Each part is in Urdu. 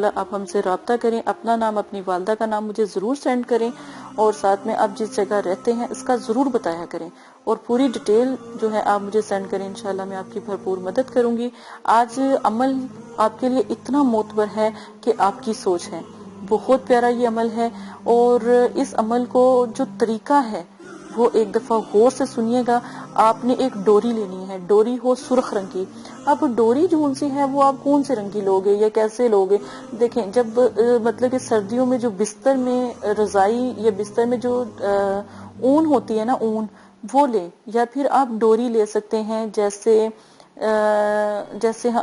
آپ ہم سے رابطہ کریں، اپنا نام اپنی والدہ کا نام مجھے ضرور سینڈ کریں، اور ساتھ میں آپ جس جگہ رہتے ہیں اس کا ضرور بتایا کریں، اور پوری ڈیٹیل جو ہے آپ مجھے سینڈ کریں، انشاءاللہ میں آپ کی بھرپور مدد کروں گی۔ آج عمل آپ کے لیے اتنا معتبر ہے کہ آپ کی سوچ ہے، بہت پیارا یہ عمل ہے، اور اس عمل کو جو طریقہ ہے وہ ایک دفعہ غور سے سنیے گا۔ آپ نے ایک ڈوری لینی ہے، ڈوری ہو سرخ رنگ کی۔ اب ڈوری جون سی ہے وہ آپ کون سے رنگ کی لوگے یا کیسے لوگے؟ دیکھیں، جب مطلب کہ سردیوں میں جو بستر میں رضائی یا بستر میں جو اون ہوتی ہے نا، اون وہ لیں، یا پھر آپ ڈوری لے سکتے ہیں، جیسے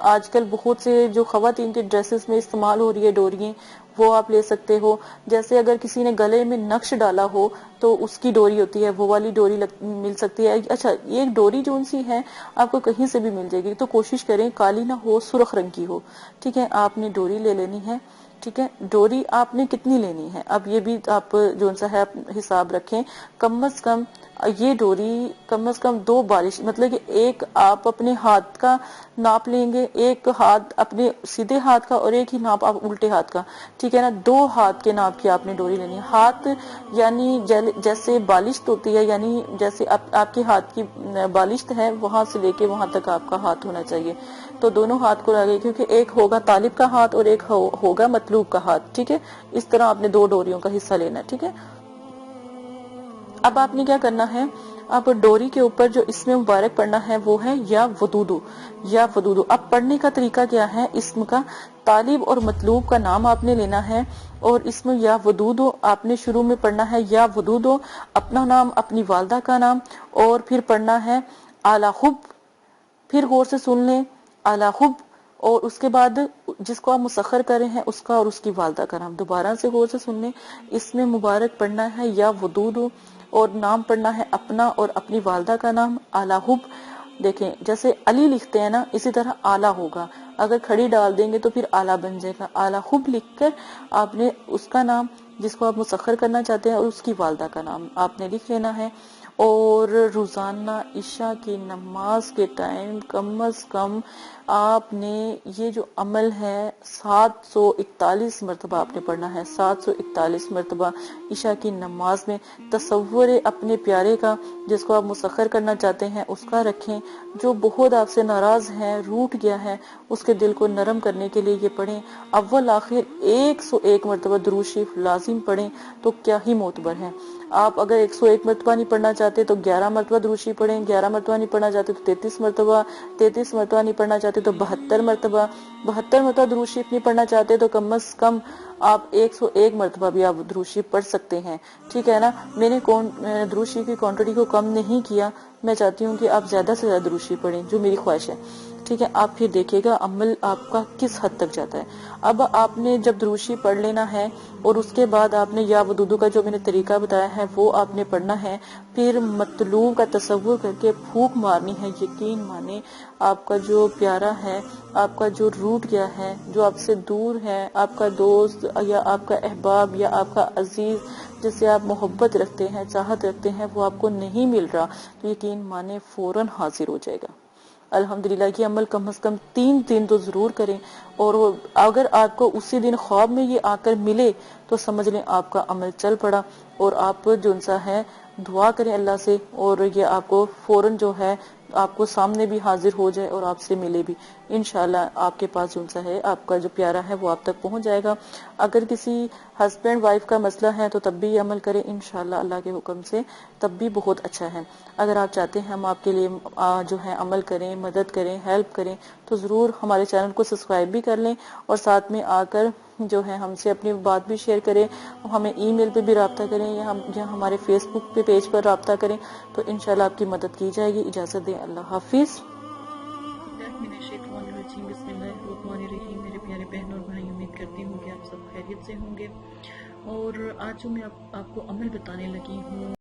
آج کل بہت سے جو خواتین کے ڈریسز میں استعمال ہو رہی ہے ڈوریاں، وہ آپ لے سکتے ہو۔ جیسے اگر کسی نے گلے میں نقش ڈالا ہو تو اس کی ڈوری ہوتی ہے، وہ والی ڈوری مل سکتی ہے۔ اچھا، یہ ڈوری جون سی ہے آپ کو کہیں سے بھی مل جائے گی، تو کوشش کریں کالی نہ ہو، سرخ رنگ کی ہو، ٹھیک ہے؟ آپ نے ڈوری لے لینی ہے، ٹھیک ہے؟ ڈوری آپ نے کتنی لینی ہے اب یہ بھی آپ جون سا ہے حساب رکھیں۔ کم از کم یہ ڈوری کم از کم 2 بالش، مطلب کہ ایک آپ اپنے ہاتھ کا ناپ لیں گے، ایک ہاتھ اپنے سیدھے ہاتھ کا اور ایک ہی ناپ آپ الٹے ہاتھ کا، ٹھیک ہے نا؟ 2 ہاتھ کے ناپ کی آپ نے ڈوری لینی ہے۔ ہاتھ یعنی جیسے بالشت ہوتی ہے، یعنی جیسے آپ کے ہاتھ کی بالشت ہے وہاں سے لے کے وہاں تک آپ کا ہاتھ ہونا چاہیے، تو دونوں ہاتھ کو لگے، کیونکہ ایک ہوگا طالب کا ہاتھ اور ایک ہوگا مطلوب کا ہاتھ، ٹھیک ہے؟ اس طرح آپ نے 2 ڈوریوں کا حصہ لینا ہے، ٹھیک ہے؟ اب آپ نے کیا کرنا ہے، اب ڈوری کے اوپر جو اسم مبارک پڑھنا ہے وہ ہے یا ودودو، یا ودودو۔ اب پڑھنے کا طریقہ کیا ہے اسم کا؟ طالب اور مطلوب کا نام آپ نے لینا ہے، اور اسم یا ودودو آپ نے شروع میں پڑھنا ہے، یا ودودو اپنا نام اپنی والدہ کا نام، اور پھر پڑھنا ہے اعلی حب، پھر غور سے سن لیں اعلی حب، اور اس کے بعد جس کو آپ مسخر کر رہے ہیں اس کا اور اس کی والدہ کا نام، دوبارہ سے غور سے سن لیں۔ اس میں مبارک پڑھنا ہے یا ودودو، اور نام پڑھنا ہے اپنا اور اپنی والدہ کا نام اعلی حب۔ دیکھیں جیسے علی لکھتے ہیں نا، اسی طرح اعلی ہوگا، اگر کھڑی ڈال دیں گے تو پھر اعلی بن جائے گا۔ اعلی حب لکھ کر آپ نے اس کا نام جس کو آپ مسخر کرنا چاہتے ہیں اور اس کی والدہ کا نام آپ نے لکھ لینا ہے۔ اور روزانہ عشاء کی نماز کے ٹائم کم از کم آپ نے یہ جو عمل ہے 741 مرتبہ آپ نے پڑھنا ہے، 741 مرتبہ عشاء کی نماز میں۔ تصور اپنے پیارے کا جس کو آپ مسخر کرنا چاہتے ہیں اس کا رکھیں، جو بہت آپ سے ناراض ہے، روٹ گیا ہے، اس کے دل کو نرم کرنے کے لیے یہ پڑھیں۔ اول آخر 101 مرتبہ درود شریف لازم پڑھیں، تو کیا ہی معتبر ہے۔ آپ اگر 101 مرتبہ نہیں پڑھنا چاہتے تو 11 مرتبہ درود شریف پڑھیں، 11 مرتبہ نہیں پڑھنا چاہتے تو 33 مرتبہ، 33 مرتبہ نہیں پڑھنا چاہتے تو 72 مرتبہ، 72 مرتبہ درود شریف نہیں پڑھنا چاہتے تو کم از کم آپ 101 مرتبہ بھی آپ درود شریف پڑھ سکتے ہیں، ٹھیک ہے نا؟ میں نے درود شریف کی کوانٹٹی کو کم نہیں کیا، میں چاہتی ہوں کہ آپ زیادہ سے زیادہ درود شریف پڑھیں، جو میری خواہش ہے، ٹھیک ہے؟ آپ پھر دیکھیے گا عمل آپ کا کس حد تک جاتا ہے۔ اب آپ نے جب درود شریف پڑھ لینا ہے، اور اس کے بعد آپ نے یا ودودو کا جو میں نے طریقہ بتایا ہے وہ آپ نے پڑھنا ہے، پھر مطلوب کا تصور کر کے پھونک مارنی ہے۔ یقین مانے آپ کا جو پیارا ہے، آپ کا جو روٹ گیا ہے، جو آپ سے دور ہے، آپ کا دوست یا آپ کا احباب یا آپ کا عزیز جس سے آپ محبت رکھتے ہیں، چاہت رکھتے ہیں، وہ آپ کو نہیں مل رہا، تو یقین مانے فوراً حاضر ہو جائے گا۔ الحمدللہ یہ عمل کم از کم 3 دن تو ضرور کریں، اور اگر آپ کو اسی دن خواب میں یہ آ کر ملے تو سمجھ لیں آپ کا عمل چل پڑا، اور آپ جونسا ہے دعا کریں اللہ سے، اور یہ آپ کو فوراً جو ہے آپ کو سامنے بھی حاضر ہو جائے اور آپ سے ملے بھی، انشاءاللہ آپ کے پاس جونسا ہے آپ کا جو پیارا ہے وہ آپ تک پہنچ جائے گا۔ اگر کسی ہسبینڈ وائف کا مسئلہ ہے تو تب بھی یہ عمل کریں انشاءاللہ اللہ کے حکم سے، تب بھی بہت اچھا ہے۔ اگر آپ چاہتے ہیں ہم آپ کے لیے جو ہے عمل کریں، مدد کریں، ہیلپ کریں، تو ضرور ہمارے چینل کو سبسکرائب بھی کر لیں، اور ساتھ میں آ کر جو ہے ہم سے اپنی بات بھی شیئر کریں، ہمیں ای میل پہ بھی رابطہ کریں، یا ہمارے فیس بک پہ پیج پر رابطہ کریں، تو انشاءاللہ آپ کی مدد کی جائے گی۔ اجازت دیں، اللہ حافظ۔ بسم اللہ الرحمن الرحیم۔ میرے پیارے بہن اور بھائی، امید کرتی ہوں کہ آپ سب خیریت سے ہوں گے، اور آج جو میں آپ کو عمل بتانے لگی ہوں